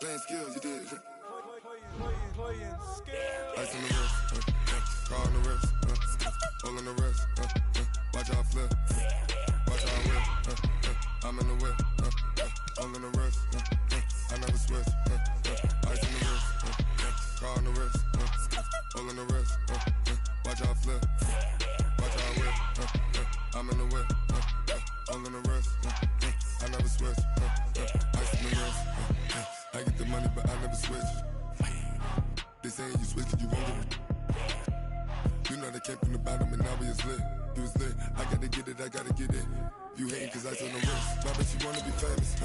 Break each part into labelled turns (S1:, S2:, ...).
S1: Playing skills, you did. Playing skills. Ice on the wrist, car on the wrist, hole in the wrist, watch out flip, watch out whip, I'm in the whip, hole in the wrist, I never switch, ice on the wrist, car on the wrist, hole in the wrist, watch out flip, watch out whip, I'm in the whip, hole in the wrist, I never switch, ice on the wrist, I get the money but I never switch. They saying you switch it, you won't get it. You know they came from the bottom and now we is lit. You was lit, I gotta get it, I gotta get it. You hating cause ice on the wrist. My bitch, you wanna be famous,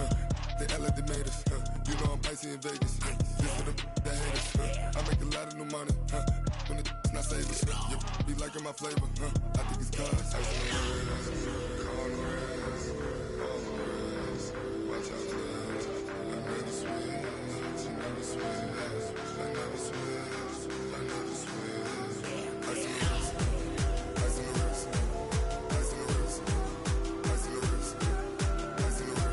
S1: They act like they made us, You know I'm icy in Vegas, This for the that hate us, I make a lot of new money, When it's not savers, You be liking my flavor, I think it's cause ice on the wrist, car on the wrist, all the wrist. Watch out, cuz I never switch, I never switch. I never switch, I never switch. Ice on the wrist, ice on the wrist, ice on the wrist, ice on the wrist, ice on the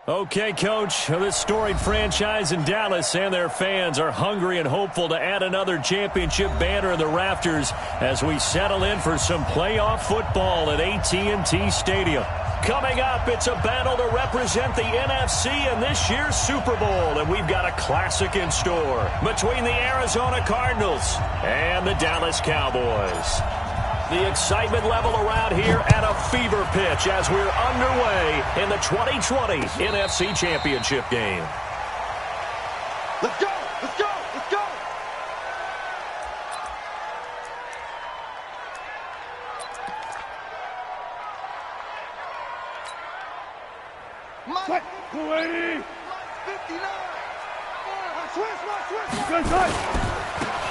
S2: Okay, Coach, this storied franchise in Dallas and their fans are hungry and hopeful to add another championship banner in the rafters as we settle in for some playoff football at AT&T Stadium. Coming up, it's a battle to represent the NFC in this year's Super Bowl, and we've got a classic in store between the Arizona Cardinals and the Dallas Cowboys. The excitement level around here at a fever pitch as we're underway in the 2020 NFC Championship game.
S3: Let's go! Let's go! Let's go! Mike! 280! 59! Switch!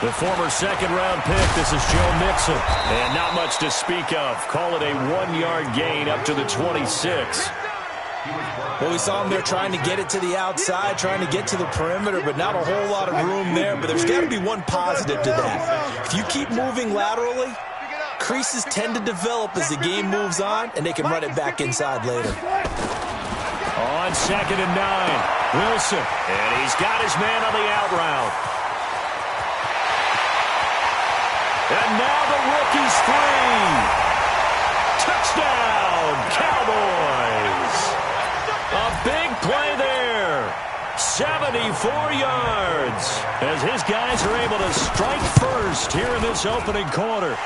S2: The former second-round pick, this is Joe Mixon. And not much to speak of. Call it a 1-yard gain up to the 26.
S4: Well, we saw him there trying to get it to the outside, trying to get to the perimeter, but not a whole lot of room there. But there's got to be one positive to that. If you keep moving laterally, creases tend to develop as the game moves on, and they can run it back inside later.
S2: On 2nd and 9, Wilson. And he's got his man on the out route. And now the rookie's free. Touchdown, Cowboys. A big play there. 74 yards. As his guys are able to strike first here in this opening quarter.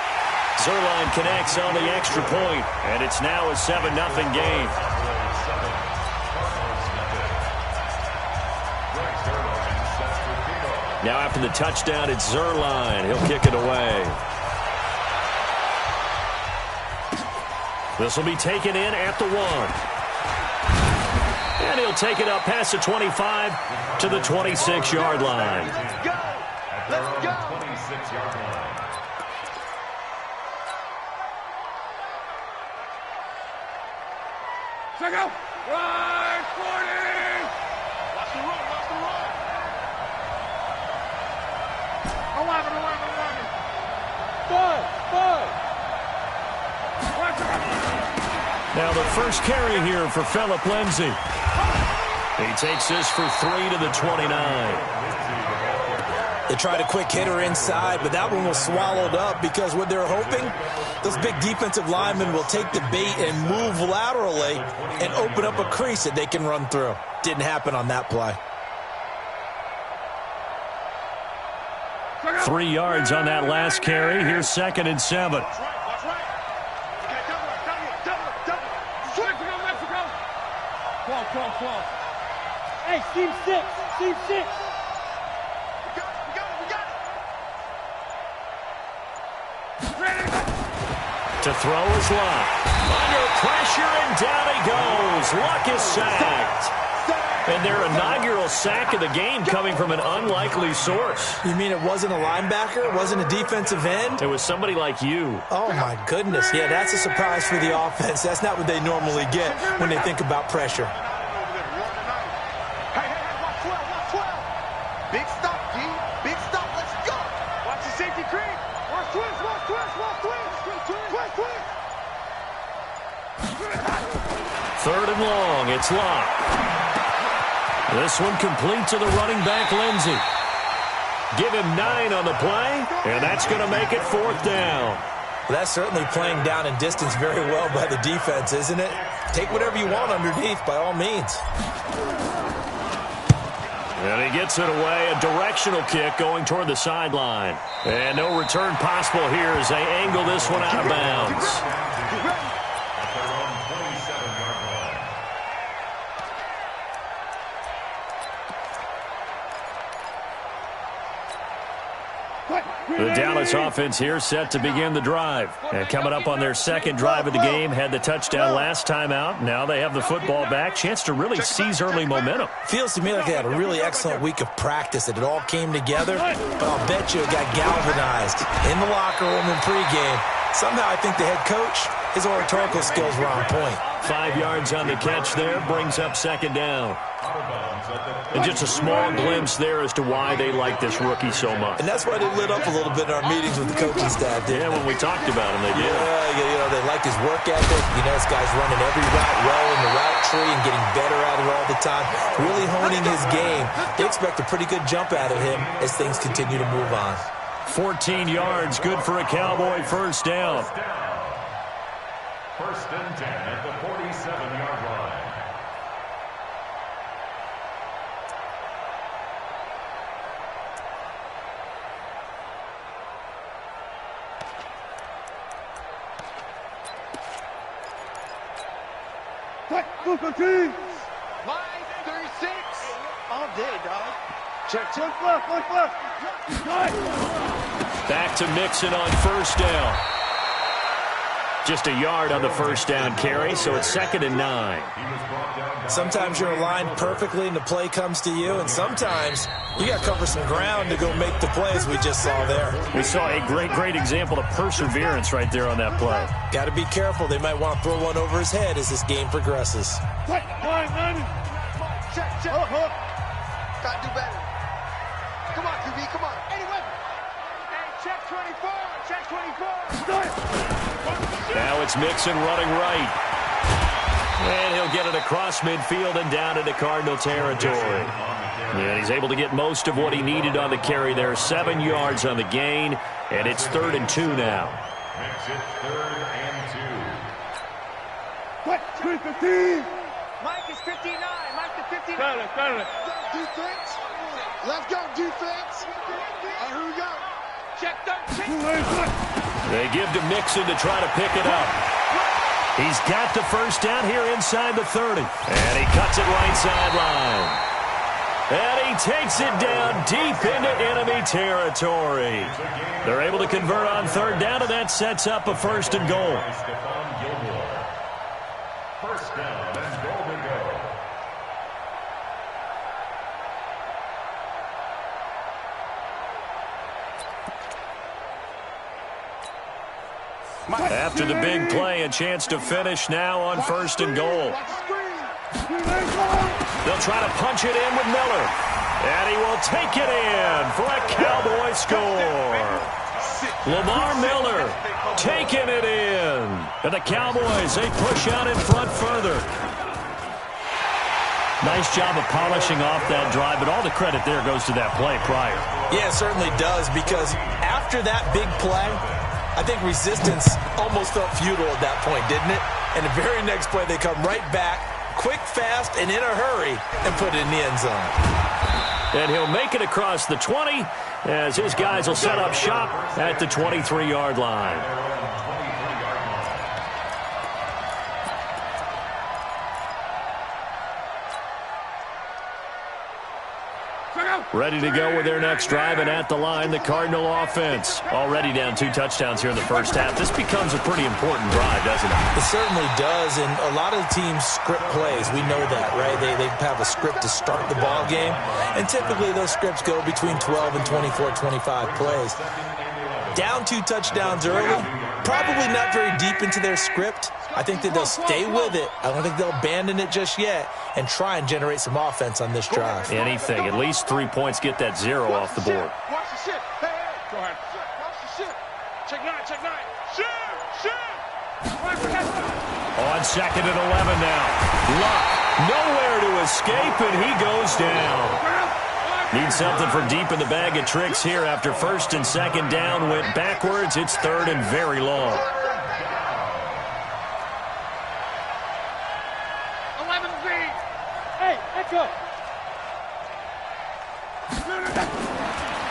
S2: Zerline connects on the extra point, and it's now a 7-0 game. Now after the touchdown, it's Zerline. He'll kick it away. This will be taken in at the 1. And he'll take it up past the 25 to the 26-yard line.
S3: Let's go! Let's go!
S5: 26-yard line.
S3: Check out! Right, 40! Watch the run, watch the run! 11.
S2: Now the first carry here for Phillip Lindsay. He takes this for 3 to the 29.
S4: They tried a quick hitter inside, but that one was swallowed up because what they're hoping, those big defensive linemen will take the bait and move laterally and open up a crease that they can run through. Didn't happen on that play.
S2: 3 yards on that last carry. Here's 2nd and 7.
S3: Watch right. Okay, double. Mexico. 12. Hey, Steve 6. We got it. Ready.
S2: To throw is Luck. Under pressure, and down he goes. Luck is sacked. And their inaugural sack of the game coming from an unlikely source.
S4: You mean it wasn't a linebacker? It wasn't a defensive end?
S2: It was somebody like you.
S4: Oh, my goodness. Yeah, that's a surprise for the offense. That's not what they normally get when they think about pressure.
S3: Hey, watch 12. Big stop, G. Big stop.
S2: 3rd and long. It's Locke. This one complete to the running back, Lindsey. Give him 9 on the play, and that's going to make it 4th down.
S4: Well, that's certainly playing down and distance very well by the defense, isn't it? Take whatever you want underneath, by all means.
S2: And he gets it away, a directional kick going toward the sideline. And no return possible here as they angle this one out of bounds. The Dallas offense here set to begin the drive. And coming up on their 2nd drive of the game, had the touchdown last time out. Now they have the football back. Chance to really seize early momentum.
S4: Feels to me like they had a really excellent week of practice, that it all came together. But I'll bet you it got galvanized in the locker room in pregame. Somehow I think the head coach, his oratorical skills were on point.
S2: 5 yards on the catch there, brings up 2nd down. And just a small glimpse there as to why they like this rookie so much.
S4: And that's why they lit up a little bit in our meetings with the coaching staff.
S2: Yeah, when we talked about him, they did.
S4: Yeah, they like his work ethic. This guy's running every route well in the route tree and getting better at it all the time. Really honing his game. They expect a pretty good jump out of him as things continue to move on.
S2: 14 yards, good for a Cowboy 1st down.
S3: 1st and 10 at the 47-yard line.
S5: Line 36. All day, dog. Check. Look left.
S2: Back to Mixon on 1st down. Just a yard on the 1st down carry, so it's 2nd and 9.
S4: Sometimes you're aligned perfectly and the play comes to you, and sometimes you got to cover some ground to go make the plays we just saw there.
S2: We saw a great example of perseverance right there on that play.
S4: Got to be careful. They might want to throw one over his head as this game progresses.
S5: Check. Gotta do better. Come on, QB, come on. Anyway. Hey, check 24.
S2: Now it's Mixon running right. And he'll get it across midfield and down into Cardinal territory. And he's able to get most of what he needed on the carry there. 7 yards on the gain, and it's 3rd and 2 now.
S3: Makes it 3rd and 2.
S5: What? 15. Mike is 59. Mike is 59. Got it. Defense. Let's go, defense. Here we go. Check 13.
S2: They give to Mixon to try to pick it up. He's got the 1st down here inside the 30. And he cuts it right sideline. And he takes it down deep into enemy territory. They're able to convert on 3rd down, and that sets up a 1st and goal.
S3: 1st down and goal to go.
S2: After the big play, a chance to finish now on 1st and goal. They'll try to punch it in with Miller. And he will take it in for a Cowboy score. Lamar Miller taking it in. And the Cowboys, they push out in front further. Nice job of polishing off that drive, but all the credit there goes to that play prior.
S4: Yeah, it certainly does, because after that big play, I think resistance almost felt futile at that point, didn't it? And the very next play, they come right back, quick, fast, and in a hurry, and put it in the end zone.
S2: And he'll make it across the 20 as his guys will set up shop at the 23-yard line. Ready to go with their next drive, and at the line, the Cardinal offense. Already down 2 touchdowns here in the 1st half. This becomes a pretty important drive, doesn't it?
S4: It certainly does, and a lot of teams script plays. We know that, right? They have a script to start the ball game, and typically those scripts go between 12 and 24, 25 plays. Down 2 touchdowns early, probably not very deep into their script. I think that they'll stay with it. I don't think they'll abandon it just yet and try and generate some offense on this drive.
S2: Anything. At least 3 points, get that 0 off the board.
S5: Watch the shit. Hey, go ahead. Watch the shit. Check 9. Shoot.
S2: On 2nd and 11 now. Luck nowhere to escape, and he goes down. Need something for deep in the bag of tricks here after 1st and 2nd down went backwards. It's 3rd and very long.
S5: 11Z. Hey, let's go.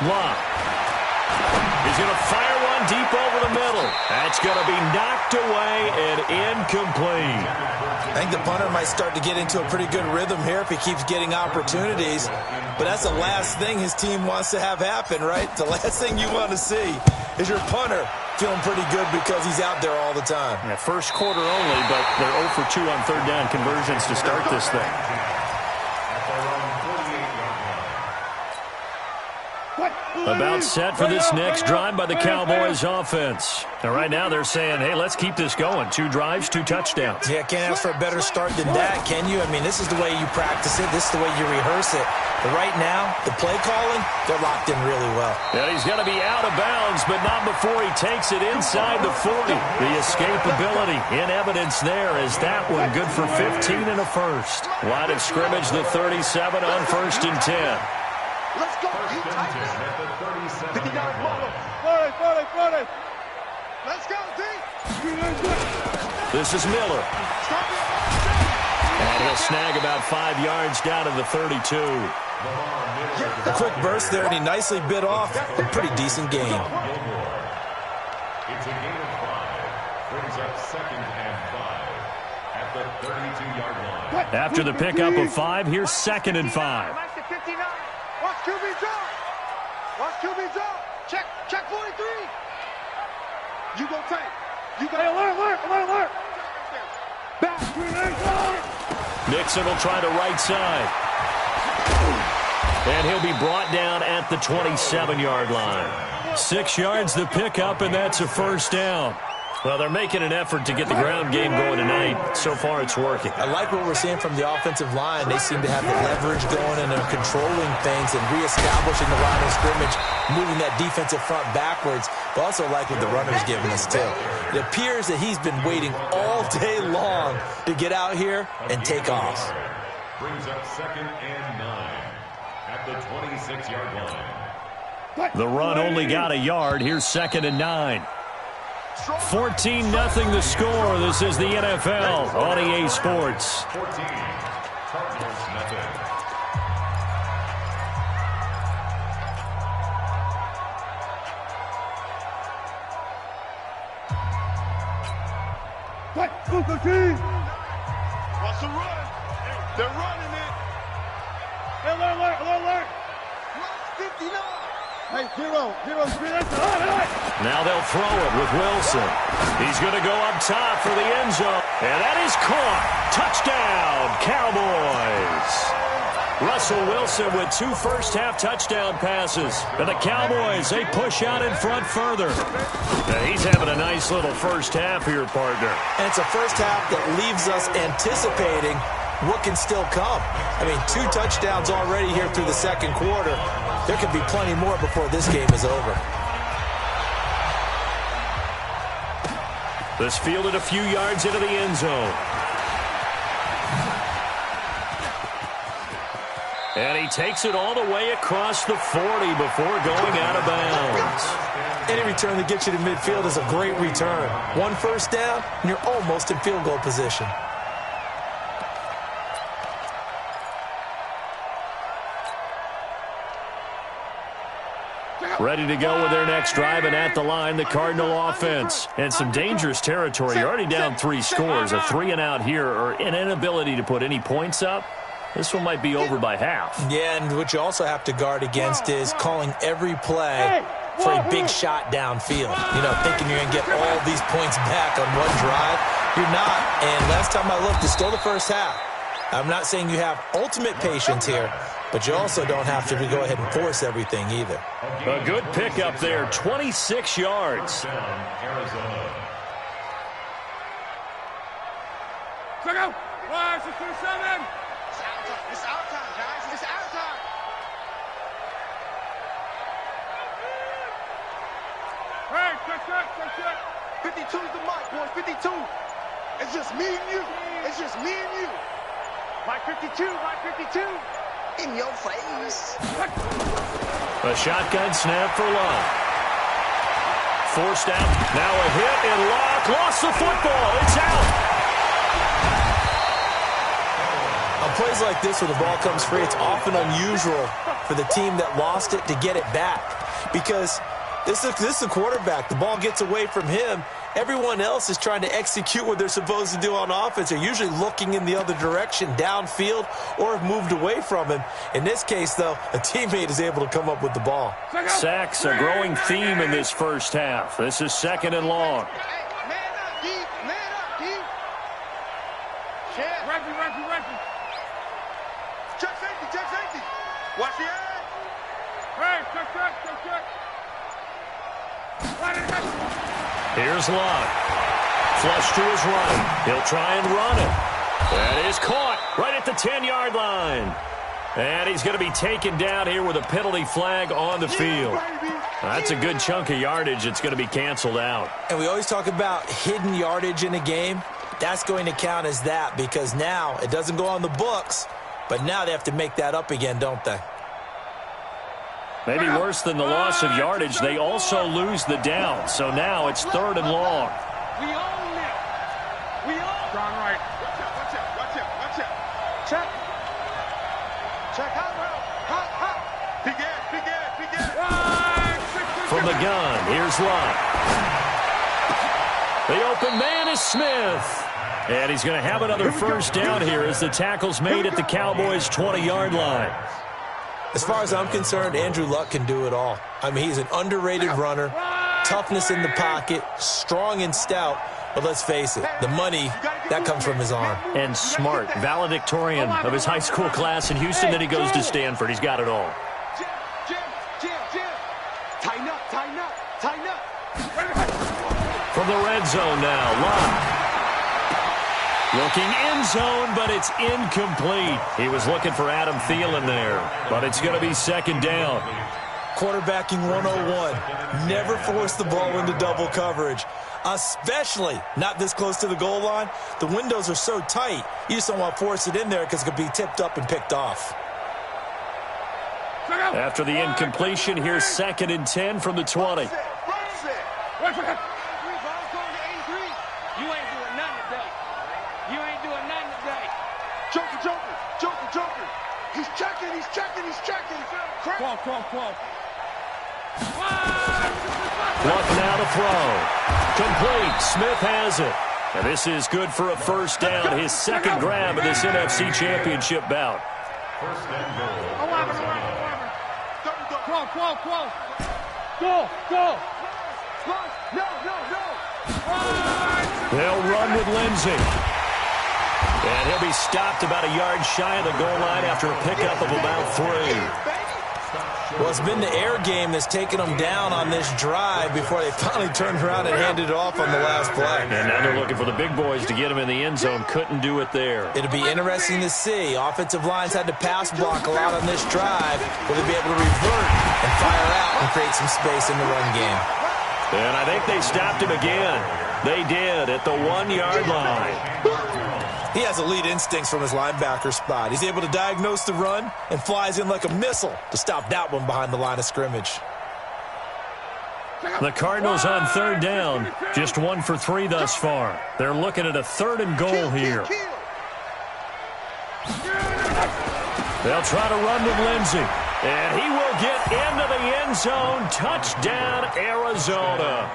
S2: Luck. He's going to fire one deep over the middle. That's going to be knocked away and incomplete.
S4: I think the punter might start to get into a pretty good rhythm here if he keeps getting opportunities. But that's the last thing his team wants to have happen, right? The last thing you want to see is your punter feeling pretty good because he's out there all the time.
S2: Yeah, first quarter only, but they're 0 for 2 on 3rd down conversions to start this thing. About set for this next drive by the Cowboys offense. And right now they're saying, hey, let's keep this going. 2 drives, 2 touchdowns.
S4: Yeah, can't ask for a better start than that, can you? I mean, this is the way you practice it. This is the way you rehearse it. But right now, the play calling, they're locked in really well.
S2: Yeah, he's going to be out of bounds, but not before he takes it inside the 40. The escapability in evidence there is that one good for 15 and a first. Line of scrimmage, the 37 on 1st and 10.
S5: Let's go. 59 ball. 40. Let's go, D.
S2: This is Miller. And he'll snag about 5 yards down to the 32.
S4: A quick burst there, and he nicely bit off a pretty decent gain.
S6: It's a gain of 5. Brings up 2nd and 5 at the 32-yard line.
S2: After the pickup of 5, here's 2nd and 5.
S5: Watch QB drop. Watch QB drop. Check 43. You go tight. You go alert. Back.
S2: Nixon will try the right side. And he'll be brought down at the 27-yard line. 6 yards the pickup, and that's a 1st down. Well, they're making an effort to get the ground game going tonight. So far, it's working.
S4: I like what we're seeing from the offensive line. They seem to have the leverage going, and they're controlling things and reestablishing the line of scrimmage, moving that defensive front backwards. But also like what the runner's giving us, too. It appears that he's been waiting all day long to get out here and take off.
S6: Brings up 2nd and 9 at the 26-yard line.
S2: The run only got a yard. Here's 2nd and 9. 14-0 the score. This is the NFL on EA Sports.
S6: 14. Cardinals nothing.
S5: Watch the run. They're running it. Alert. 59. Hey, zero.
S2: Now they'll throw it with Wilson. He's going to go up top for the end zone. And that is caught. Touchdown, Cowboys. Russell Wilson with 2 first-half touchdown passes. And the Cowboys, they push out in front further. Now he's having a nice little first half here, partner.
S4: And it's a first half that leaves us anticipating what can still come. I mean, 2 touchdowns already here through the 2nd quarter. There could be plenty more before this game is over.
S2: This fielded a few yards into the end zone. And he takes it all the way across the 40 before going out of bounds.
S4: Any return that gets you to midfield is a great return. 1 first down, and you're almost in field goal position.
S2: Ready to go with their next drive, and at the line, the Cardinal offense. And some dangerous territory. You're already down 3 scores. A 3-and-out here, or an inability to put any points up. This one might be over by half.
S4: Yeah, and what you also have to guard against is calling every play for a big shot downfield. You know, thinking you're going to get all these points back on one drive. You're not. And last time I looked, it's still the first half. I'm not saying you have ultimate patience here, but you also don't have to go ahead and force everything either.
S2: A good pickup there, 26 yards.
S6: Arizona.
S3: Check out. 627.
S5: It's our time, guys. It's our time.
S3: Hey, check.
S5: 52 is the mark, boys. 52. It's just me and you. It's just me and you.
S3: My 52, my 52.
S5: In your face.
S2: A shotgun snap for Love. Forced out. Now a hit and Locke lost the football. It's out.
S4: On plays like this where the ball comes free, it's often unusual for the team that lost it to get it back. Because this is a quarterback. The ball gets away from him. Everyone else is trying to execute what they're supposed to do on offense. They're usually looking in the other direction, downfield, or have moved away from him. In this case, though, a teammate is able to come up with the ball.
S2: Sacks, a growing theme in this first half. This is 2nd and long.
S5: Hey, man up, D. Man up, D. Check.
S3: Reggie.
S5: Check safety, check safety. Watch the eye.
S3: Hey, check.
S2: Here's Locke. Flush to his right. He'll try and run it. That is caught right at the 10-yard line. And he's going to be taken down here with a penalty flag on the field. That's a good chunk of yardage. It's going to be canceled out.
S4: And we always talk about hidden yardage in a game. That's going to count as that because now it doesn't go on the books, but now they have to make that up again, don't they?
S2: Maybe worse than the loss of yardage, they also lose the down. So now it's 3rd and long.
S3: We own it. We own it. John Wright.
S5: Watch out. Check. Check hot. Big ass.
S2: From the gun, here's Locke. The open man is Smith. And he's going to have another first down here as the tackle's made at the Cowboys' 20-yard line.
S4: As far as I'm concerned, Andrew Luck can do it all. I mean, he's an underrated runner, toughness in the pocket, strong and stout. But let's face it, the money, that comes from his arm.
S2: And smart, valedictorian of his high school class in Houston. Then he goes to Stanford. He's got it all.
S5: Jim. Tighten up.
S2: From the red zone now, Locke. Looking end zone, but it's incomplete. He was looking for Adam Thielen there, but it's going to be 2nd down.
S4: Quarterbacking 101. Never force the ball into double coverage, especially not this close to the goal line. The windows are so tight, you just don't want to force it in there because it could be tipped up and picked off.
S2: After the incompletion, here's 2nd and 10 from the 20.
S5: Joker. He's checking.
S3: 12.
S2: Luck now to throw. Complete. Smith has it. And this is good for a first down. His 2nd grab of this NFC Championship bout.
S6: 1st and goal.
S3: 11. Go. No.
S2: They'll run with Lindsey. And he'll be stopped about a yard shy of the goal line after a pickup of about 3.
S4: Well, it's been the air game that's taken them down on this drive before they finally turned around and handed it off on the last play.
S2: And now they're looking for the big boys to get him in the end zone. Couldn't do it there.
S4: It'll be interesting to see. Offensive lines had to pass block a lot on this drive. Will they be able to revert and fire out and create some space in the run game?
S2: And I think they stopped him again. They did at the 1-yard line.
S4: He has elite instincts from his linebacker spot. He's able to diagnose the run and flies in like a missile to stop that one behind the line of scrimmage.
S2: The Cardinals on 3rd down, just 1 for 3 thus far. They're looking at a 3rd and goal here. They'll try to run with Lindsey. And he will get into the end zone. Touchdown, Arizona.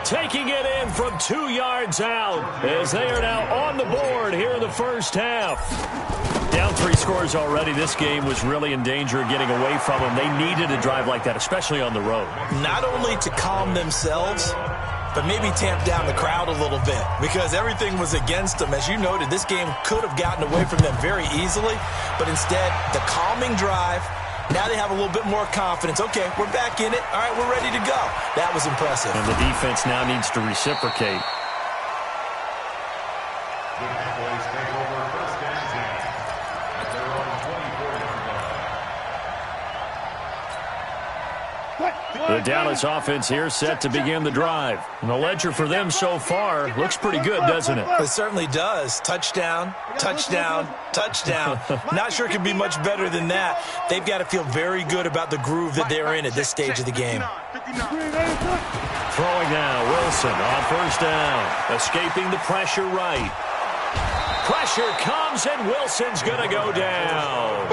S2: Taking it in from 2 yards out as they are now on the board here in the first half. Down 3 scores already. This game was really in danger of getting away from them. They needed a drive like that, especially on the road.
S4: Not only to calm themselves, but maybe tamp down the crowd a little bit because everything was against them. As you noted, this game could have gotten away from them very easily, but instead, the calming drive. Now they have a little bit more confidence. Okay, we're back in it. All right, we're ready to go. That was impressive.
S2: And the defense now needs to reciprocate.
S6: The Cowboys take over 1st and 10 at their own 24-yard line.
S2: The Dallas offense here set to begin the drive. And the ledger for them so far looks pretty good, doesn't it?
S4: It certainly does. Touchdown, touchdown, touchdown. Not sure it could be much better than that. They've got to feel very good about the groove that they're in at this stage of the game.
S2: Throwing now, Wilson on first down. Escaping the pressure right. Pressure comes, and Wilson's going to go down.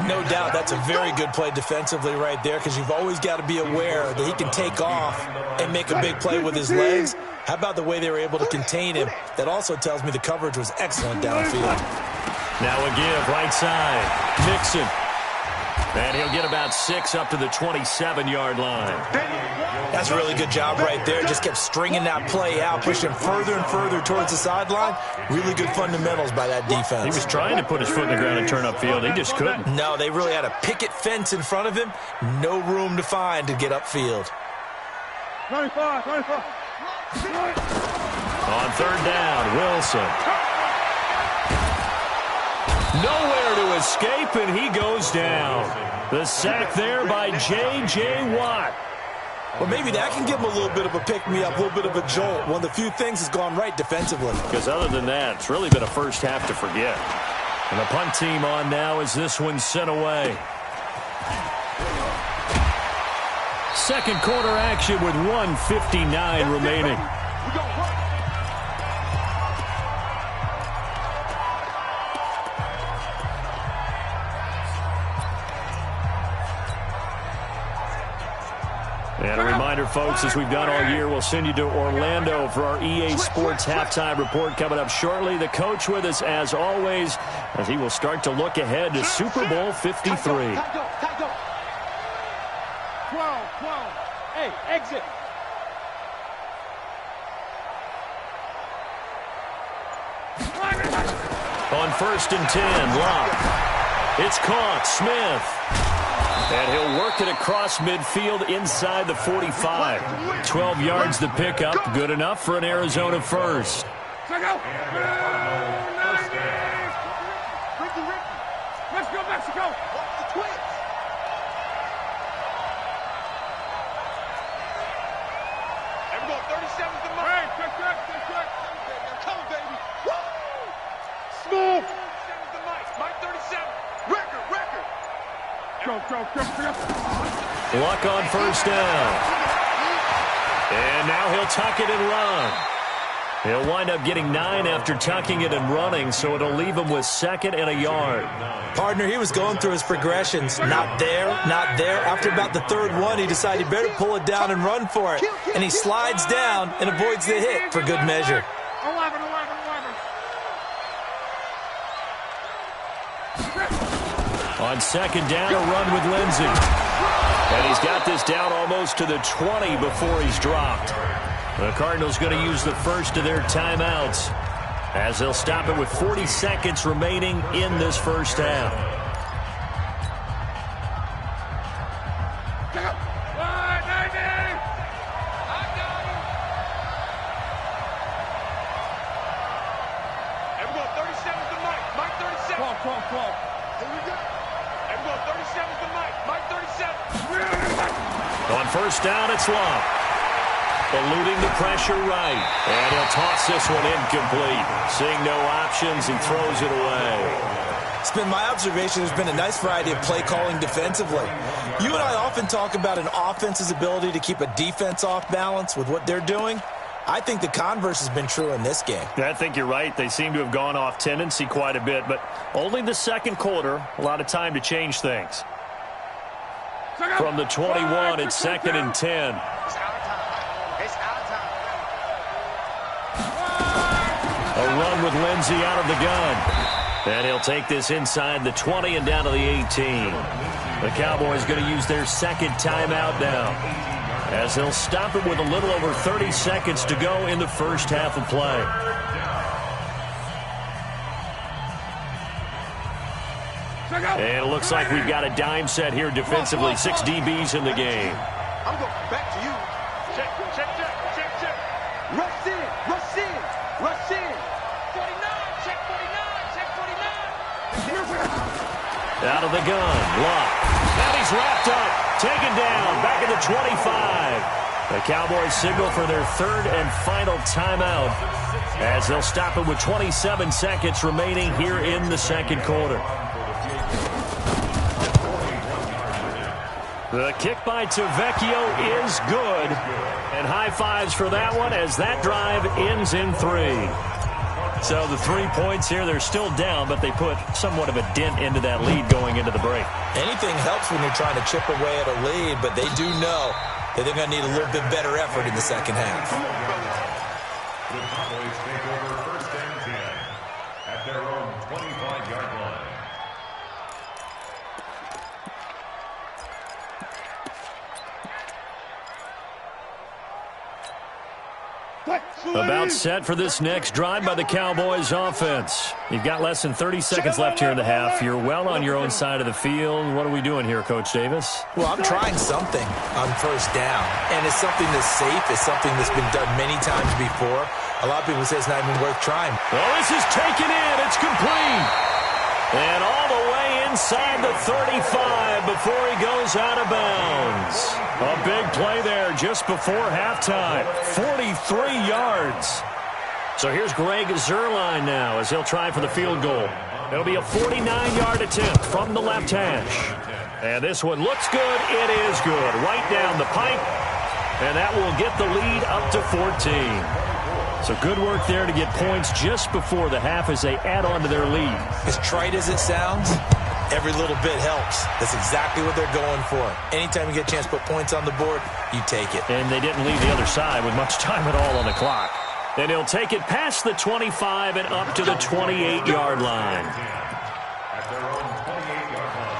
S4: No doubt that's a very good play defensively right there, because you've always got to be aware that he can take off and make a big play with his legs. How about the way they were able to contain him? That also tells me the coverage was excellent downfield.
S2: Now a give right side. Mixon. And he'll get about 6 up to the 27-yard line.
S4: That's a really good job right there. Just kept stringing that play out, pushing him further and further towards the sideline. Really good fundamentals by that defense.
S2: He was trying to put his foot in the ground and turn upfield. He just couldn't.
S4: No, they really had a picket fence in front of him. No room to find to get upfield.
S5: 25.
S2: On third down, Wilson. Nowhere to escape, and he goes down. The sack there by J.J. Watt.
S4: Well, maybe that can give him a little bit of a pick-me-up, a little bit of a jolt. One of the few things has gone right defensively.
S2: Because other than that, it's really been a first half to forget. And the punt team on now as this one's sent away. Second quarter action with 1:59 remaining. And a reminder, folks, as we've done all year, we'll send you to Orlando for our EA Sports halftime report coming up shortly. The coach with us, as always, as he will start to look ahead to Super Bowl 53.
S5: 12. Hey, exit.
S2: On first and 10, Locke. It's caught, Smith. And he'll work it across midfield inside the 45. 12 yards to pick up. Good enough for an Arizona first.
S5: Let's go, Mexico. The Twins. Everyone, 37's the mark. Hey, check. I'm coming, baby. Woo! Smooth. 37's the mic. Mike 37. Record. Go.
S2: Luck on first down. And now he'll tuck it and run. He'll wind up getting 9 after tucking it and running, so it'll leave him with 2nd and a yard.
S4: Partner, he was going through his progressions. Not there. After about the 3rd one, he decided he better pull it down and run for it. And he slides down and avoids the hit for good measure.
S5: 11.
S2: On second down, a run with Lindsey. And he's got this down almost to the 20 before he's dropped. The Cardinals going to use the first of their timeouts as they'll stop it with 40 seconds remaining in this first half.
S5: Everyone, 37's the mic. Mike 37. 12. Here we go. Everyone, 37's the mic. Mike 37.
S2: On first down, it's Locke. Eluding the pressure right. And he'll toss this one incomplete. Seeing no options, he throws it away.
S4: It's been my observation there's been a nice variety of play calling defensively. You and I often talk about an offense's ability to keep a defense off balance with what they're doing. I think the converse has been true in this game.
S2: I think you're right. They seem to have gone off tendency quite a bit, but only the second quarter, a lot of time to change things. From the 21, it's 2nd and 10. A run with Lindsey out of the gun. And he'll take this inside the 20 and down to the 18. The Cowboys going to use their 2nd timeout now, as they'll stop it with a little over 30 seconds to go in the first half of play. And it looks like we've got a dime set here defensively. 6 DBs in the game.
S5: I'm going back to you. Check. Rush in. 49. Check 49.
S2: Out of the gun. Locke. And he's is wrapped up, taken down, back at the 25. The Cowboys signal for their third and final timeout as they'll stop it with 27 seconds remaining here in the second quarter. The kick by Tavecchio is good. And high fives for that one as that drive ends in 3. So the 3 points here, they're still down, but they put somewhat of a dent into that lead going into the break.
S4: Anything helps when you're trying to chip away at a lead, but they do know that they're going to need a little bit better effort in the second half.
S6: The Cowboys take over first and 10 at their own 25-yard line.
S2: About set for this next drive by the Cowboys offense. You've got less than 30 seconds left here in the half. You're well on your own side of the field. What are we doing here, Coach Davis?
S4: Well, I'm trying something on first down, and it's something that's safe. It's something that's been done many times before. A lot of people say it's not even worth trying.
S2: Well, this is taken in. It's complete. And all the way inside the 35 before he goes out of bounds. A big play there just before halftime. 43 yards. So here's Greg Zuerlein now as he'll try for the field goal. It'll be a 49-yard attempt from the left hash. And this one looks good. It is good. Right down the pipe. And that will get the lead up to 14. So good work there to get points just before the half as they add on to their lead.
S4: As trite as it sounds, every little bit helps. That's exactly what they're going for. Anytime you get a chance to put points on the board, you take it.
S2: And they didn't leave the other side with much time at all on the clock. And he'll take it past the 25 and up to the 28-yard line.
S6: At their own 28-yard line.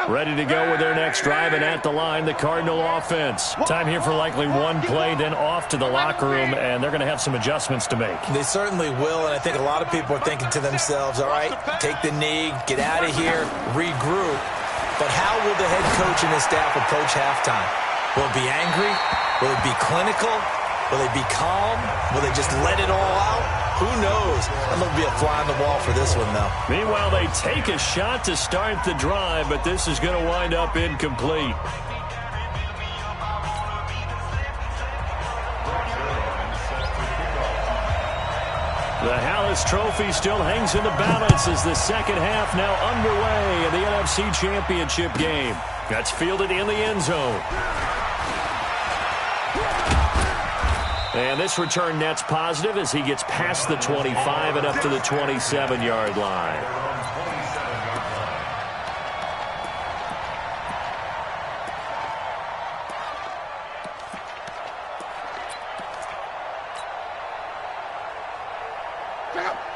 S2: Ready to go with their next drive, and at the line, the Cardinal offense. Time here for likely one play, then off to the locker room, and they're going to have some adjustments to make.
S4: They certainly will, and I think a lot of people are thinking to themselves, all right, take the knee, get out of here, regroup. But how will the head coach and his staff approach halftime? Will it be angry? Will it be clinical? Will they be calm? Will they just let it all out? Who knows? I'm going to be a fly on the wall for this one, though.
S2: Meanwhile, they take a shot to start the drive, but this is going to wind up incomplete. The Hallis Trophy still hangs in the balance as the second half now underway in the NFC Championship game. That's fielded in the end zone. And this return net's positive as he gets past the 25 and up to the 27-yard line.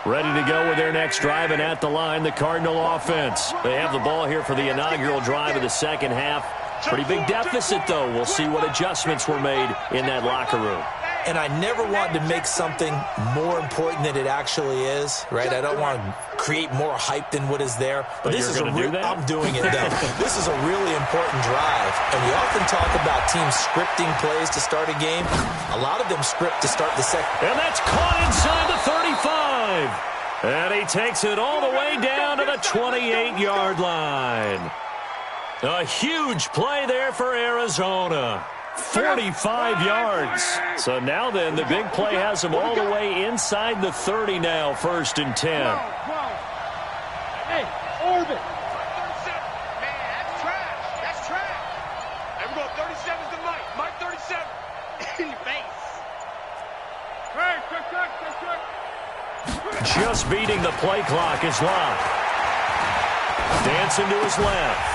S2: Ready to go with their next drive, and at the line, the Cardinal offense. They have the ball here for the inaugural drive of the second half. Pretty big deficit, though. We'll see what adjustments were made in that locker room.
S4: And I never want to make something more important than it actually is, right? I don't want to create more hype than what is there.
S2: But this is a do that?
S4: I'm doing it, though. This is a really important drive. And we often talk about teams scripting plays to start a game. A lot of them script to start the second.
S2: And that's caught inside the 35. And he takes it all the way down to the 28-yard line. A huge play there for Arizona. 45 yards. So now then, the big play has them all the way inside the 30 now, first and 10.
S5: Hey, Orbit. 37. Man, that's trash. That's trash. Hey, we're going 37 to Mike. Mike 37. In the face. Hey, check.
S2: Just beating the play clock is Locke. Dancing to his left.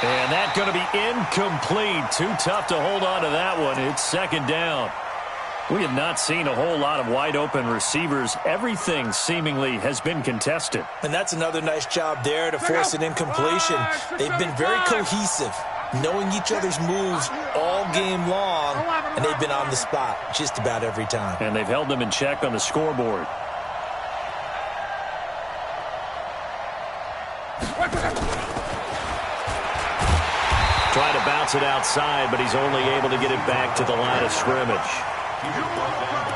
S2: And that's going to be incomplete. Too tough to hold on to that one. It's second down. We have not seen a whole lot of wide-open receivers. Everything seemingly has been contested.
S4: And that's another nice job there to force an incompletion. They've been very cohesive, knowing each other's moves all game long, and they've been on the spot just about every time.
S2: And they've held them in check on the scoreboard. Trying to bounce it outside, but he's only able to get it back to the line of scrimmage.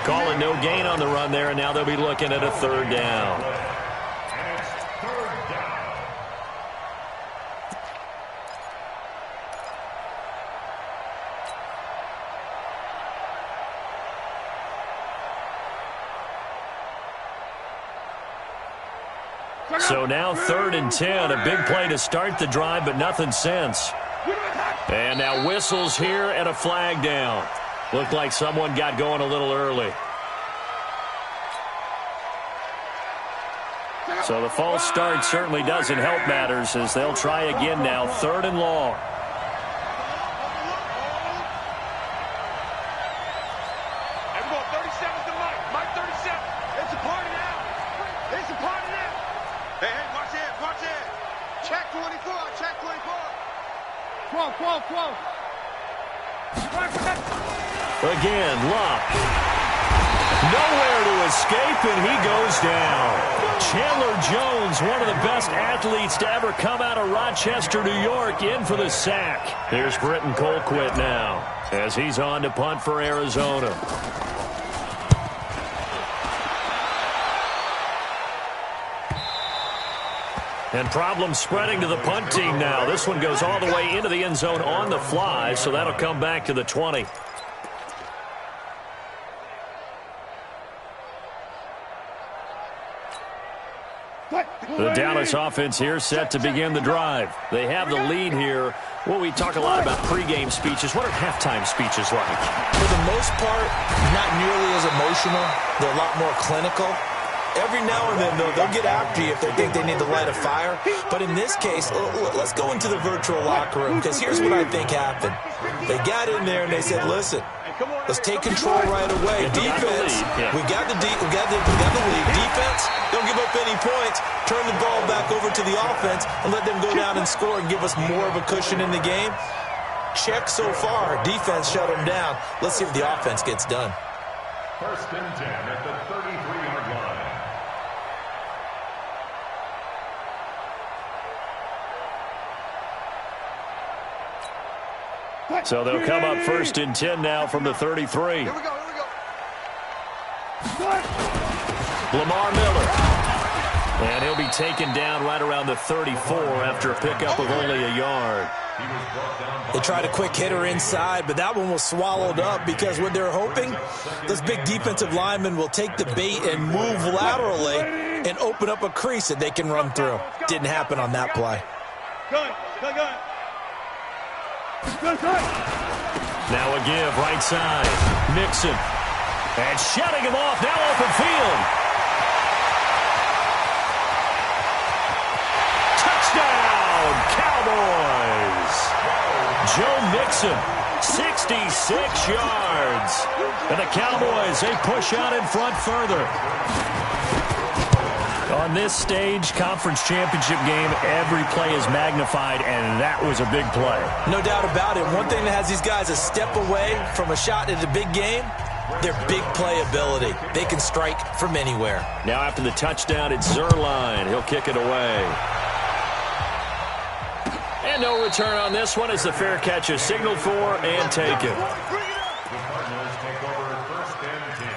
S2: Calling no gain on the run there, and now they'll be looking at a third down.
S6: And it's third down.
S2: So now 3rd and 10, a big play to start the drive, but nothing since. And now whistles here and a flag down. Looked like someone got going a little early. So the false start certainly doesn't help matters as they'll try again now, 3rd and long.
S5: Everyone, 37's the mic. Mike 37. It's a party now. It's a party now. Hey, watch it, watch it. Check 24, check 24. 12.
S2: Again, Luck. Nowhere to escape, and he goes down. Chandler Jones, one of the best athletes to ever come out of Rochester, New York, in for the sack. Here's Britton Colquitt now as he's on to punt for Arizona. And problems spreading to the punt team now. This one goes all the way into the end zone on the fly, so that'll come back to the 20. The Dallas offense here set to begin the drive. They have the lead here. Well, we talk a lot about pregame speeches. What are halftime speeches like?
S4: For the most part, not nearly as emotional. They're a lot more clinical. Every now and then, though, they'll get after you if they think they need to light a fire. But in this case, let's go into the virtual locker room, because here's what I think happened. They got in there and they said, listen, let's take control right away. Defense, we got the lead. Defense, don't give up any points. Turn the ball back over to the offense and let them go down and score and give us more of a cushion in the game. Check so far. Defense shut them down. Let's see if the offense gets done.
S6: 1st and 10 at the 33-yard line.
S2: So they'll come up 1st and 10 now from the 33.
S5: Here we go.
S2: Lamar Miller. And he'll be taken down right around the 34 after a pickup of only a yard.
S4: They tried a quick hitter inside, but that one was swallowed up because what they're hoping, this big defensive lineman will take the bait and move laterally and open up a crease that they can run through. Didn't happen on that play.
S5: Gun.
S2: Now a give, right side. Mixon. And shutting him off, now open field. Touchdown, Cowboys. Joe Mixon, 66 yards. And the Cowboys, they push out in front further. On this stage, conference championship game, every play is magnified, and that was a big play.
S4: No doubt about it. One thing that has these guys a step away from a shot at a big game, their big play ability. They can strike from anywhere.
S2: Now after the touchdown, it's Zerline. He'll kick it away. And no return on this one as the fair catch is signaled for and taken.
S6: The Cardinals take over 1st and 10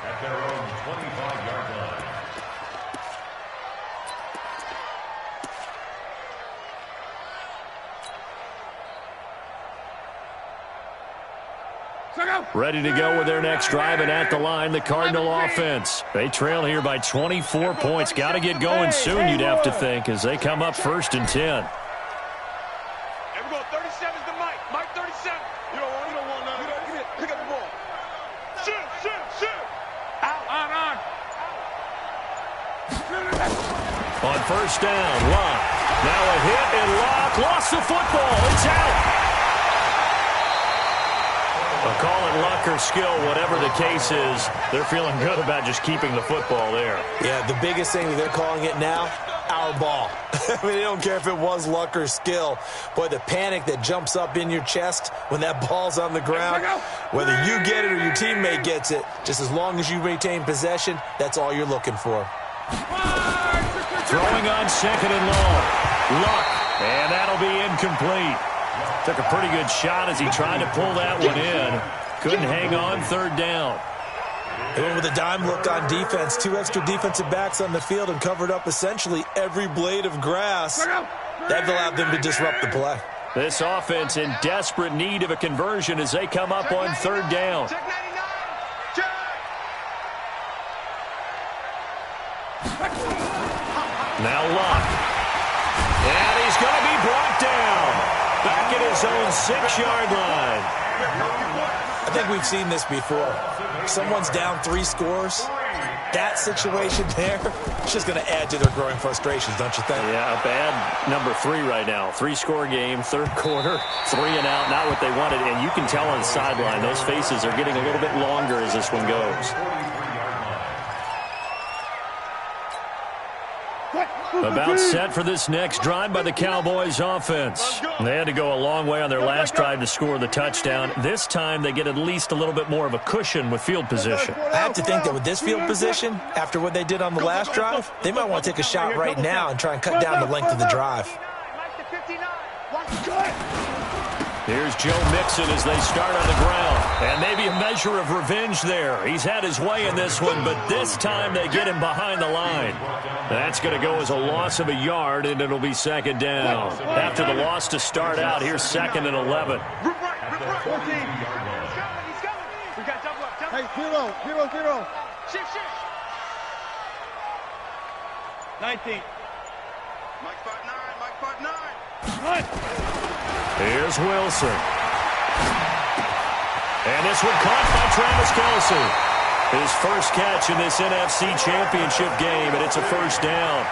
S6: at their own 25-yard line.
S2: Ready to go with their next drive, and at the line, the Cardinal offense. They trail here by 24 points. Got to get going soon, you'd have to think, as they come up 1st and 10.
S5: Everyone, 37's the mic. Mike 37. You don't want none. Pick up the ball. Shoot. Out. On.
S2: On 1st down, Luck. Now a hit, and Luck lost the football. It's out. I'll call it luck or skill, whatever the case is. They're feeling good about just keeping the football there.
S4: Yeah, the biggest thing that they're calling it now, our ball. I mean, they don't care if it was luck or skill. Boy, the panic that jumps up in your chest when that ball's on the ground, whether you get it or your teammate gets it, just as long as you retain possession, that's all you're looking for.
S2: Throwing on second and long. Luck, and that'll be incomplete. Took a pretty good shot as he tried to pull that one in. Couldn't hang on third down.
S4: They went with a dime look on defense. 2 extra defensive backs on the field and covered up essentially every blade of grass. That allowed them to disrupt the play.
S2: This offense in desperate need of a conversion as they come up on third down. Now Luck. And he's going to be brought down. Back at his own 6-yard line.
S4: I think we've seen this before. Someone's down 3 scores. That situation there, it's just going to add to their growing frustrations, don't you think?
S2: Yeah, a bad number 3 right now. 3-score game, third quarter, 3 and out, not what they wanted. And you can tell on the sideline, those faces are getting a little bit longer as this one goes. About set for this next drive by the Cowboys offense. They had to go a long way on their last drive to score the touchdown. This time they get at least a little bit more of a cushion with field position.
S4: I have to think that with this field position, after what they did on the last drive, they might want to take a shot right now and try and cut down the length of the drive.
S2: Here's Joe Mixon as they start on the ground. And maybe a measure of revenge there. He's had his way in this one, but this time they get him behind the line. That's going to go as a loss of a yard, and it'll be second down. After the loss to start out, here's 2nd and 11.
S5: Hey, 0, 0, 0. Shift. 19. Mike 5'9",
S2: Here's Wilson. And this one caught by Travis Kelce. His first catch in this NFC Championship game, and it's a first down.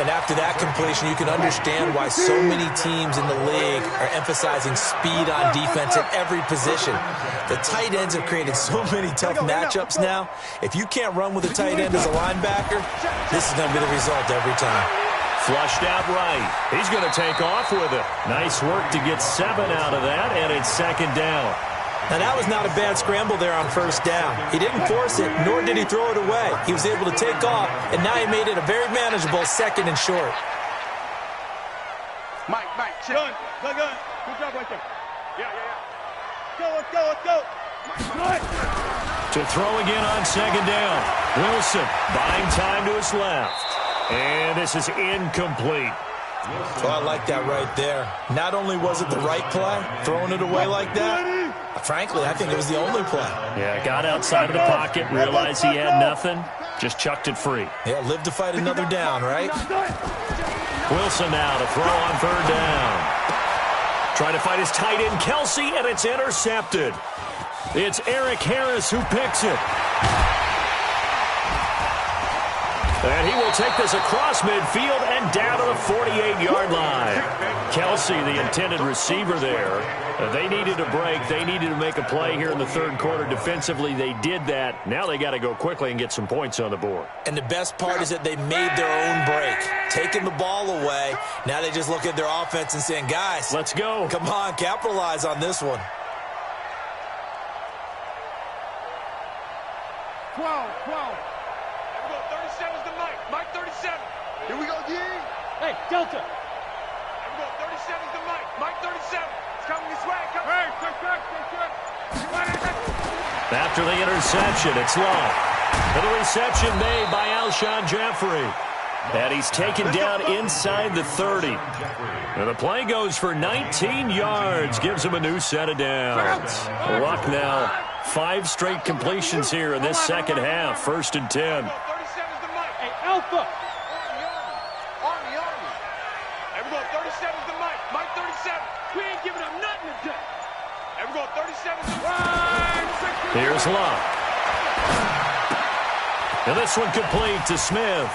S4: And after that completion, you can understand why so many teams in the league are emphasizing speed on defense at every position. The tight ends have created so many tough matchups now. If you can't run with a tight end as a linebacker, this is going to be the result every time.
S2: Flushed out right. He's going to take off with it. Nice work to get 7 out of that, and it's second down.
S4: Now, that was not a bad scramble there on first down. He didn't force it, nor did he throw it away. He was able to take off, and now he made it a very manageable 2nd and short.
S5: Mike, check. Good job right there. Yeah. Let's go.
S2: To throw again on second down. Wilson buying time to his left. And this is incomplete.
S4: Oh, I like that right there. Not only was it the right play, throwing it away like that, frankly, I think it was the only play.
S2: Yeah, got outside of the pocket, realized he had nothing, just chucked it free.
S4: Yeah, live to fight another down, right?
S2: Wilson now to throw on third down. Trying to fight his tight end, Kelce, and it's intercepted. It's Eric Harris who picks it. And he will take this across midfield and down to the 48-yard line. Kelce, the intended receiver there. They needed a break. They needed to make a play here in the third quarter. Defensively, they did that. Now they got to go quickly and get some points on the board.
S4: And the best part is that they made their own break. Taking the ball away. Now they just look at their offense and saying, guys,
S2: let's go.
S4: Come on, capitalize on this one.
S5: 12. 37's the Mike. Mike 37. Here we go, G.
S7: Hey, Delta.
S5: Here we go. 37's the Mike. Mike 37. It's coming this way. Hey, check.
S2: After the interception, it's Long. And the reception made by Alshon Jeffrey. And he's taken down inside the 30. And the play goes for 19 yards. Gives him a new set of downs. Luck now. 5 straight completions here in this second half. 1st and 10.
S7: Hey, Alpha.
S5: Army. Everyone, 37's the Mike. Mike 37.
S7: We ain't giving up nothing today.
S5: Everyone, 37's the Mike.
S2: Here's Luck. And this one complete to Smith.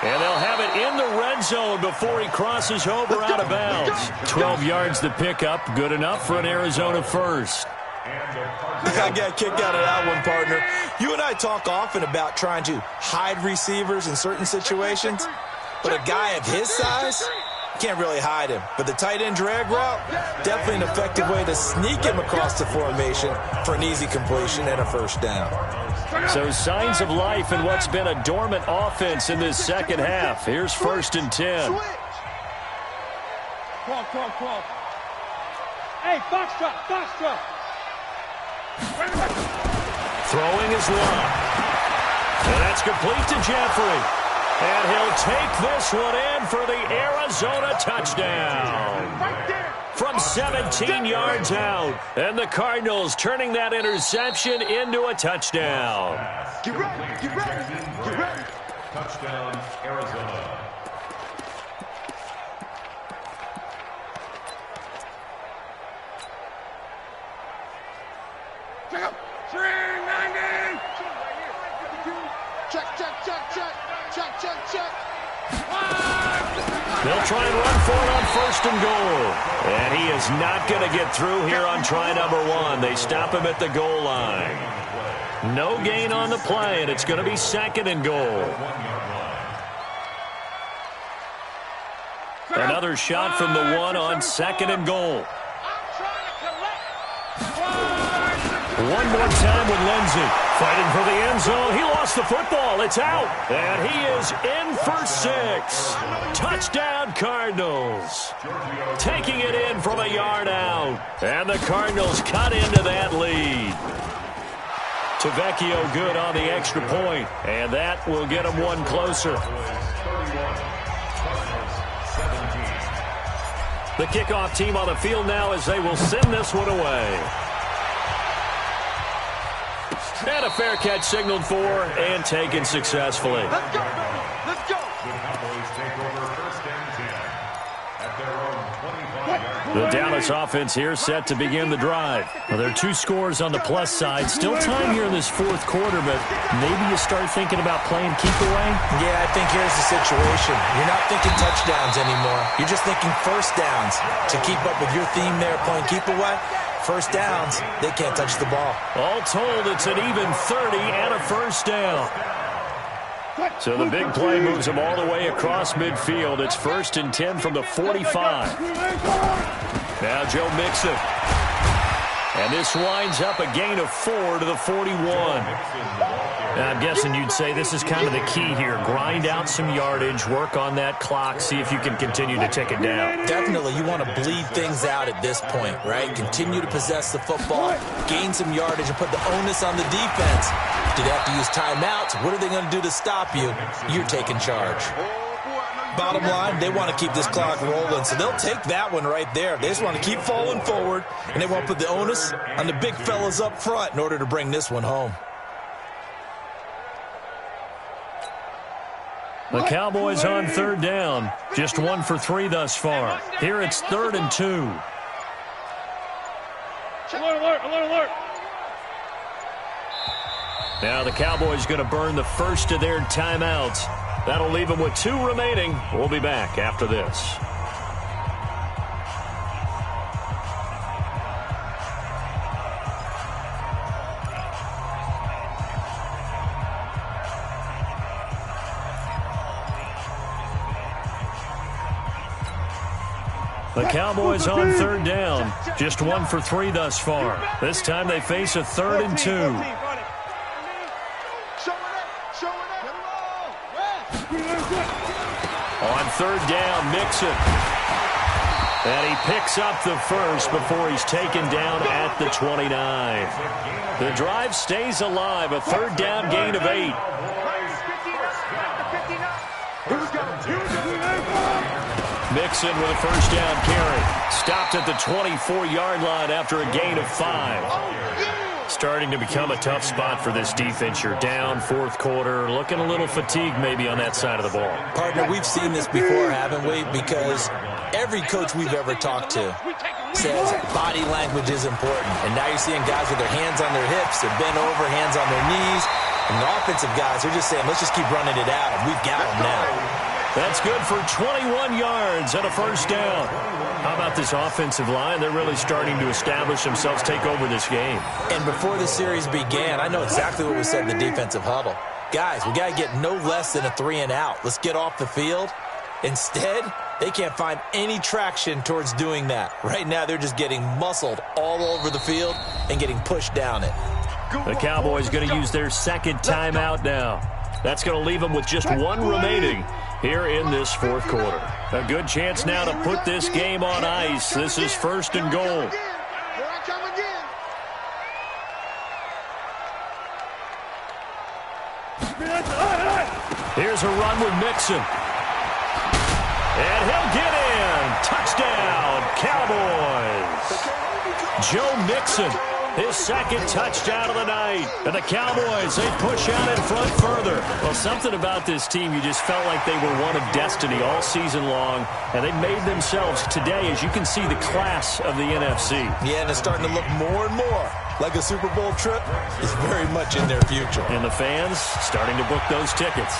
S2: And they'll have it in the red zone before he crosses over out of bounds. 12 yards to pick up. Good enough for an Arizona first.
S4: I got kicked out of that one, partner. You and I talk often about trying to hide receivers in certain situations, but a guy of his size, can't really hide him. But the tight end drag route, definitely an effective way to sneak him across the formation for an easy completion and a first down.
S2: So signs of life in what's been a dormant offense in this second half. Here's 1st and 10.
S7: Crawl. Hey, box drop.
S2: Throwing is long. And that's complete to Jeffrey. And he'll take this one in for the Arizona touchdown. From 17 yards out. And the Cardinals turning that interception into a touchdown.
S5: Get ready.
S6: Touchdown, Arizona.
S5: Check up. 390. Check.
S2: They'll try and run for it on 1st and goal. And he is not going to get through here on try number 1. They stop him at the goal line. No gain on the play, and it's going to be 2nd and goal. Another shot from the 1 on 2nd and goal. One more time with Lindsey. Fighting for the end zone. He lost the football. It's out. And he is in for 6. Touchdown, Cardinals. Taking it in from a yard out. And the Cardinals cut into that lead. Tavecchio good on the extra point. And that will get him one closer. The kickoff team on the field now as they will send this one away. And a fair catch signaled for and taken successfully.
S5: Let's go, baby. Let's go.
S6: The Cowboys take over 1st and 10 at their own 25-yard line.
S2: The Dallas offense here set to begin the drive. Well, there are 2 scores on the plus side. Still time here in this 4th quarter, but maybe you start thinking about playing keep away?
S4: Yeah, I think here's the situation. You're not thinking touchdowns anymore. You're just thinking 1st downs. To keep up with your theme there, playing keep away, 1st downs, they can't touch the ball.
S2: All told, it's an even 30 and a 1st down. So the big play moves them all the way across midfield. It's 1st and 10 from the 45. Now Joe Mixon. And this winds up a gain of 4 to the 41.
S8: I'm guessing you'd say this is kind of the key here. Grind out some yardage, work on that clock, see if you can continue to tick it down.
S4: Definitely, you want to bleed things out at this point, right? Continue to possess the football, gain some yardage, and put the onus on the defense. Do they have to use timeouts? What are they going to do to stop you? You're taking charge. Bottom line, they want to keep this clock rolling, so they'll take that one right there. They just want to keep falling forward, and they want to put the onus on the big fellas up front in order to bring this one home.
S2: The Cowboys on 3rd down. Just 1 for 3 thus far. Here it's 3rd and 2.
S7: Alert.
S2: Now the Cowboys going to burn the first of their timeouts. That'll leave them with 2 remaining. We'll be back after this. The Cowboys on 3rd down. Just 1 for 3 thus far. This time they face a 3rd and 2. On 3rd down, Mixon. And he picks up the first before he's taken down at the 29. The drive stays alive. A 3rd down gain of 8. Mixon with a 1st down carry. Stopped at the 24-yard line after a gain of 5. Starting to become a tough spot for this defense. You're down 4th quarter. Looking a little fatigued maybe on that side of the ball.
S4: Partner, we've seen this before, haven't we? Because every coach we've ever talked to says body language is important. And now you're seeing guys with their hands on their hips. They're bent over, hands on their knees. And the offensive guys are just saying, let's just keep running it out. And we've got them now.
S2: That's good for 21 yards and a 1st down. How about this offensive line? They're really starting to establish themselves, take over this game.
S4: And before the series began, I know exactly what was said in the defensive huddle. Guys, we got to get no less than a 3 and out. Let's get off the field. Instead, they can't find any traction towards doing that. Right now, they're just getting muscled all over the field. and getting pushed down it.
S2: The Cowboys going to use their second timeout now. That's going to leave them with just one remaining here in this fourth quarter. A good chance now to put this game on ice. This is first and goal. Here's a run with Mixon. And he'll get in. Touchdown, Cowboys. Joe Mixon, his second touchdown of the night. And the Cowboys, they push out in front further. Well, something about this team, you just felt like they were one of destiny all season long. And they made themselves today, as you can see, the class of the NFC.
S4: Yeah, and it's starting to look more and more like a Super Bowl trip is very much in their future.
S2: And the fans starting to book those tickets.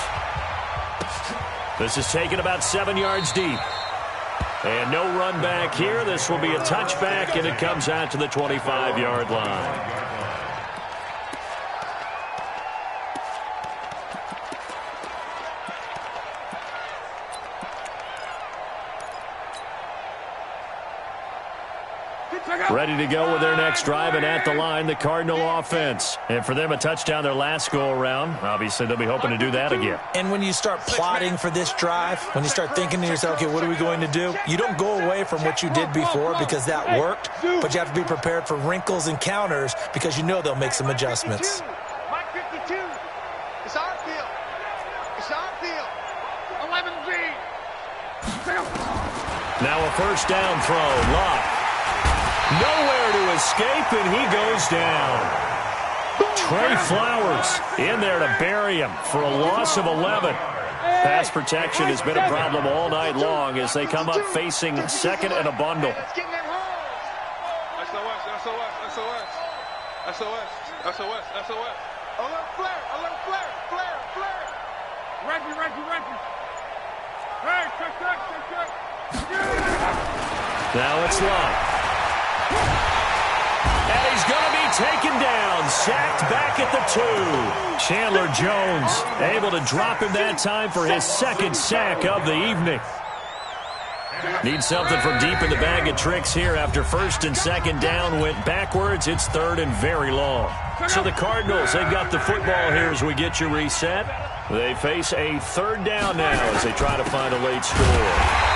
S2: This is taken about 7 yards deep. And no run back here. This will be a touchback, and it comes out to the 25-yard line. Ready to go with their next drive, and at the line, the Cardinal offense. And for them, a touchdown their last go-around. Obviously, they'll be hoping to do that again.
S4: And when you start plotting for this drive, when you start thinking to yourself, okay, what are we going to do? You don't go away from what you did before because that worked, but you have to be prepared for wrinkles and counters because you know they'll make some adjustments.
S5: Mike 52. It's our field. It's our field. 11G.
S2: Now a first down throw. Locke. Nowhere to escape, and he goes down. Trey Flowers in there to bury him for a loss of 11. Pass protection has been a problem all night long as they come up facing second and a bundle.
S5: SOS, SOS, SOS. SOS, SOS, SOS. Alert flare, alert flare, flare, flare.
S7: Reggie. Hey, check.
S2: Now it's Locke. And he's going to be taken down, sacked back at the 2. Chandler Jones able to drop him that time for his second sack of the evening. Need something from deep in the bag of tricks here after first and second down went backwards. It's third and very long. So the Cardinals, they've got the football here as we get you reset. They face a third down now as they try to find a late score.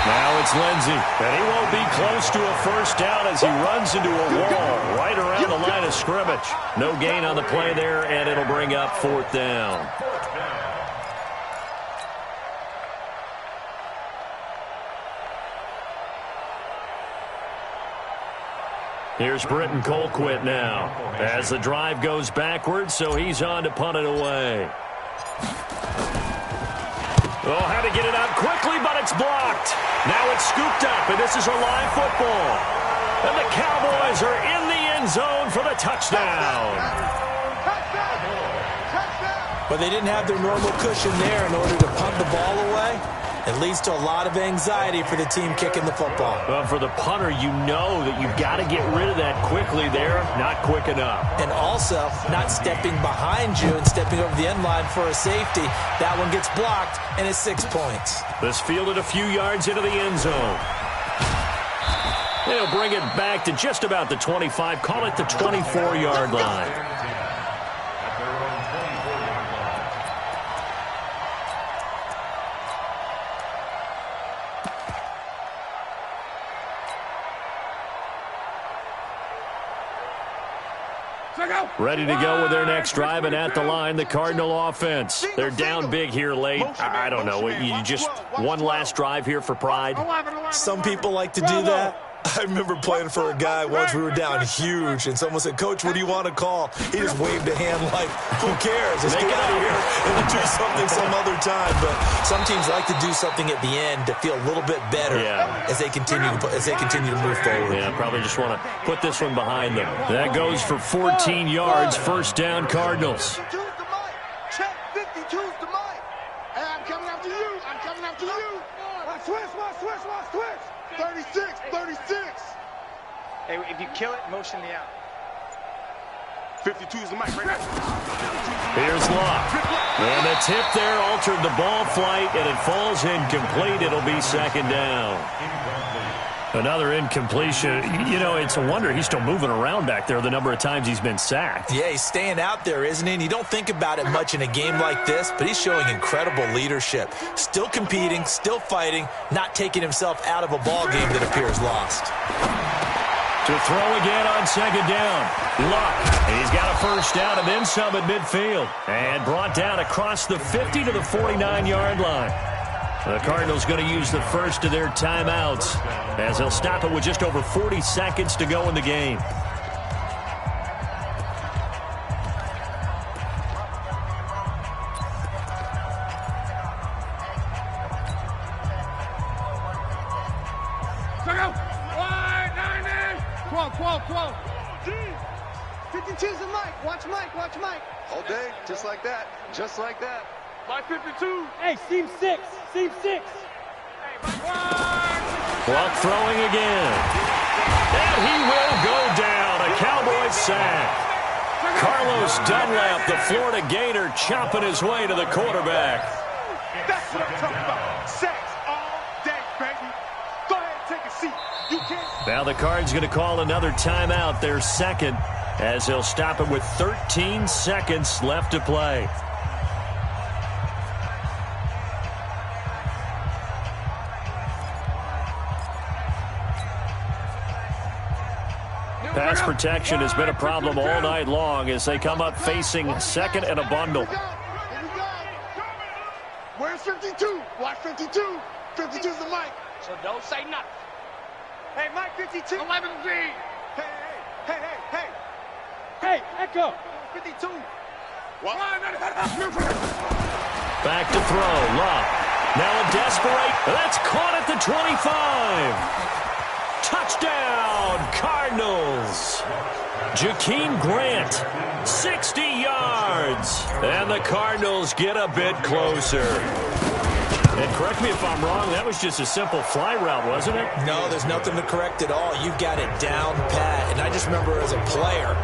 S2: Now it's Lindsey, and he won't be close to a first down as he runs into a wall right around the line of scrimmage. No gain on the play there, and it'll bring up fourth down. Here's Britton Colquitt now as the drive goes backwards, so he's on to punt it away. Oh, had to get it out quickly, but it's blocked. Now it's scooped up, and this is a live football. And the Cowboys are in the end zone for the touchdown.
S4: But they didn't have their normal cushion there in order to punt the ball away. It leads to a lot of anxiety for the team kicking the football.
S2: Well, for the punter, you know that you've got to get rid of that quickly there. Not quick enough.
S4: And also, not stepping behind you and stepping over the end line for a safety. That one gets blocked, and it's 6 points.
S2: This fielded a few yards into the end zone. They'll bring it back to just about the 25. Call it the 24-yard line. Ready to go with their next drive, and at the line, the Cardinal offense. They're down big here late. I don't know. You just one last drive here for pride?
S4: Some people like to do that. I remember playing for a guy once. We were down huge, and someone said, "Coach, what do you want to call?" He just waved a hand like, "Who cares? Let's get out of here and we'll do something some other time." But some teams like to do something at the end to feel a little bit better as they continue to move forward.
S2: Yeah, probably just want to put this one behind them. That goes for 14 yards. First down, Cardinals.
S5: Check 52's the mic. Hey, I'm coming after you. I'm coming after you. Switch. 36.
S9: Hey, if you kill it, motion me out.
S5: 52's the mic right now.
S2: Here's Locke. And the tip there altered the ball flight, and it falls incomplete. It'll be second down. Another incompletion. You know, it's a wonder he's still moving around back there the number of times he's been sacked.
S4: Yeah, he's staying out there, isn't he? And you don't think about it much in a game like this, but he's showing incredible leadership. Still competing, still fighting, not taking himself out of a ball game that appears lost.
S2: To throw again on second down. Luck. And he's got a first down and then some at midfield. And brought down across the 50 to the 49-yard line. The Cardinals going to use the first of their timeouts as they'll stop it with just over 40 seconds to go in the game.
S7: Check out. 12.
S9: 52's the Mike. Watch Mike.
S5: All day, just like that.
S7: By 52.
S10: Hey, seam 6.
S2: Clock throwing again. And he will go down. A Cowboys sack. Carlos Dunlap, the Florida Gator, chopping his way to the quarterback.
S5: That's what I'm talking about. Sacks all day, baby. Go ahead and take a seat. You can't.
S2: Now the Cards going to call another timeout, their second, as they'll stop it with 13 seconds left to play. Pass protection has been a problem all night long as they come up facing second and a bundle.
S5: Where's 52? Watch 52. 52's the Mike.
S7: So don't say nothing.
S9: Hey, Mike 52.
S7: 11Z.
S5: Hey.
S10: Hey, Echo.
S9: 52.
S2: Back to throw. Love. Now a desperate. That's caught at the 25. Touchdown, Cardinals. Jakeem Grant, 60 yards. And the Cardinals get a bit closer. And correct me if I'm wrong, that was just a simple fly route, wasn't it?
S4: No, there's nothing to correct at all. You've got it down pat. And I just remember as a player,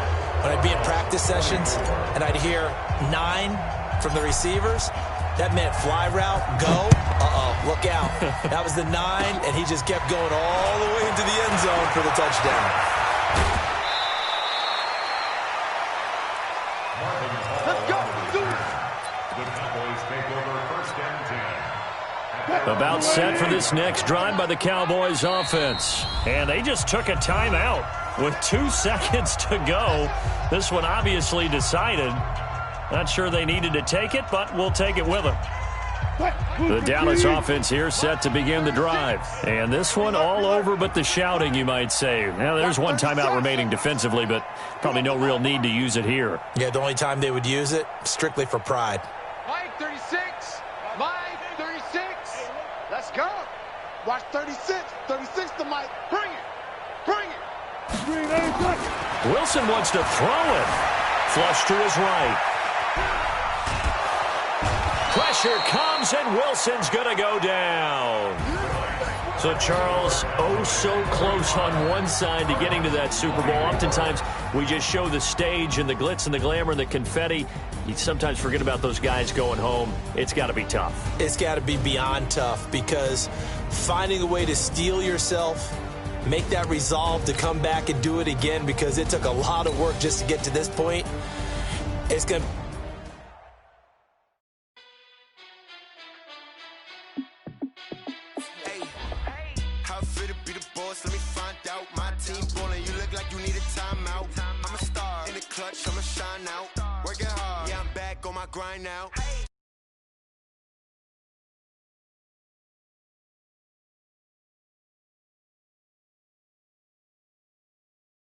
S4: when I'd be in practice sessions and I'd hear 9 from the receivers, that meant fly route, go. Look out. That was the 9, and he just kept going all the way into the end zone for the touchdown.
S5: Let's go. Do it.
S6: The Cowboys take over first and 10.
S2: About set for this next drive by the Cowboys offense. And they just took a timeout with 2 seconds to go. This one obviously decided. Not sure they needed to take it, but we'll take it with them. The Dallas offense here set to begin the drive. And this one all over but the shouting, you might say. Now, there's one timeout remaining defensively, but probably no real need to use it here.
S4: Yeah, the only time they would use it, strictly for pride.
S5: Mike 36. Mike 36. Let's go. Watch 36. 36 to Mike. Bring it.
S2: Wilson wants to throw it. Flush to his right. Pressure comes, and Wilson's going to go down. So, Charles, oh so close on one side to getting to that Super Bowl. Oftentimes, we just show the stage and the glitz and the glamour and the confetti. You sometimes forget about those guys going home. It's got to be tough.
S4: It's got to be beyond tough because finding a way to steel yourself, make that resolve to come back and do it again because it took a lot of work just to get to this point. It's going to...
S1: I'ma shine out, working hard, yeah, I'm back on my grind now.